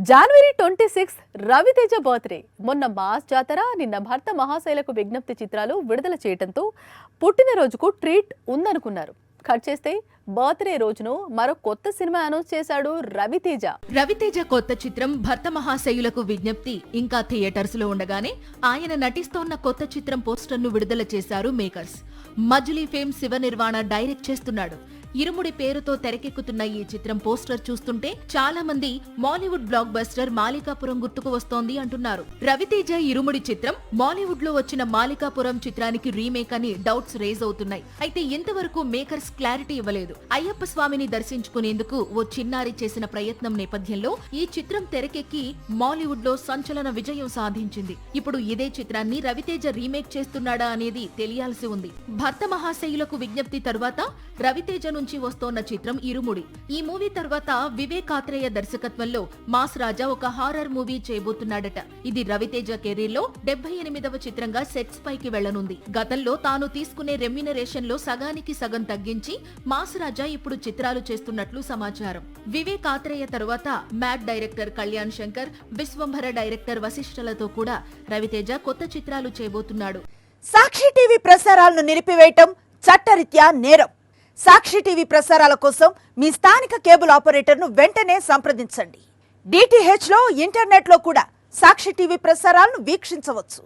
జనవరి 26 Raviteja birthday. మొన్న mass జాతర, నిన్న భర్త మహాశైలకు విజ్ఞప్తి చిత్రాలు విడుదల చేయడంతో పుట్టినరోజుకు ట్రీట్ ఉందనుకున్నారు. కట్ చేస్తే బర్త్డే రోజును మరో కొత్త సినిమా అనౌన్స్ చేశాడు రవితేజ. రవితేజ కొత్త చిత్రం భర్త మహాశయులకు విజ్ఞప్తి ఇంకా థియేటర్స్ లో ఉండగానే ఆయన నటిస్తోన్న కొత్త చిత్రం పోస్టర్ ను విడుదల చేశారు makers. Majuli fame Shiva Nirvana direct చేస్తున్నాడు. ఇరుముడి పేరుతో తెరకెక్కుతున్న ఈ చిత్రం పోస్టర్ చూస్తుంటే చాలా మంది మాలీవుడ్ బ్లాక్ బస్టర్ మాలికాపురం గుర్తుకు వస్తోంది అంటున్నారు. రవితేజ ఇరుముడి చిత్రం మాలీవుడ్ లో వచ్చిన మాలికాపురం చిత్రానికి రీమేక్ అని డౌట్స్ రేజ్ అవుతున్నాయి. అయితే ఇంతవరకు మేకర్స్ క్లారిటీ ఇవ్వలేదు. అయ్యప్ప స్వామిని దర్శించుకునేందుకు ఓ చిన్నారి చేసిన ప్రయత్నం నేపథ్యంలో ఈ చిత్రం తెరకెక్కి మాలీవుడ్ లో సంచలన విజయం సాధించింది. ఇప్పుడు ఇదే చిత్రాన్ని రవితేజ రీమేక్ చేస్తున్నాడా అనేది తెలియాల్సి ఉంది. భర్త మహాశయులకు విజ్ఞప్తి తరువాత రవితేజ నుంచి వస్తోన్న చిత్రం ఇరుముడి. ఈ మూవీ తర్వాత వివేక్ ఆత్రేయ దర్శకత్వంలో మాస్ రాజా ఒక హారర్ మూవీ చేయబోతున్నాడట. ఇది రవితేజ కెరీర్ లో 78వ చిత్రంగా సెట్స్ పైకి వెళ్లనుంది. గతంలో తాను తీసుకునే రెమ్యునరేషన్ లో సగానికి సగం తగ్గించి మాస్ రాజా ఇప్పుడు చిత్రాలు చేస్తున్నట్లు సమాచారం. వివేక్ ఆత్రేయ తరువాత mad director Kalyan Shankar, Vishwambhara director వశిష్ఠలతో కూడా రవితేజ కొత్త చిత్రాలు చేయబోతున్నాడు. సాక్షి టీవీ ప్రసారాలను నిలిపివేయటం చట్టరీత్యా నేరం. సాక్షి టీవీ ప్రసారాల కోసం మీ స్థానిక కేబుల్ ఆపరేటర్ను వెంటనే సంప్రదించండి. DTH లో, ఇంటర్నెట్ లో కూడా సాక్షి టీవీ ప్రసారాలను వీక్షించవచ్చు.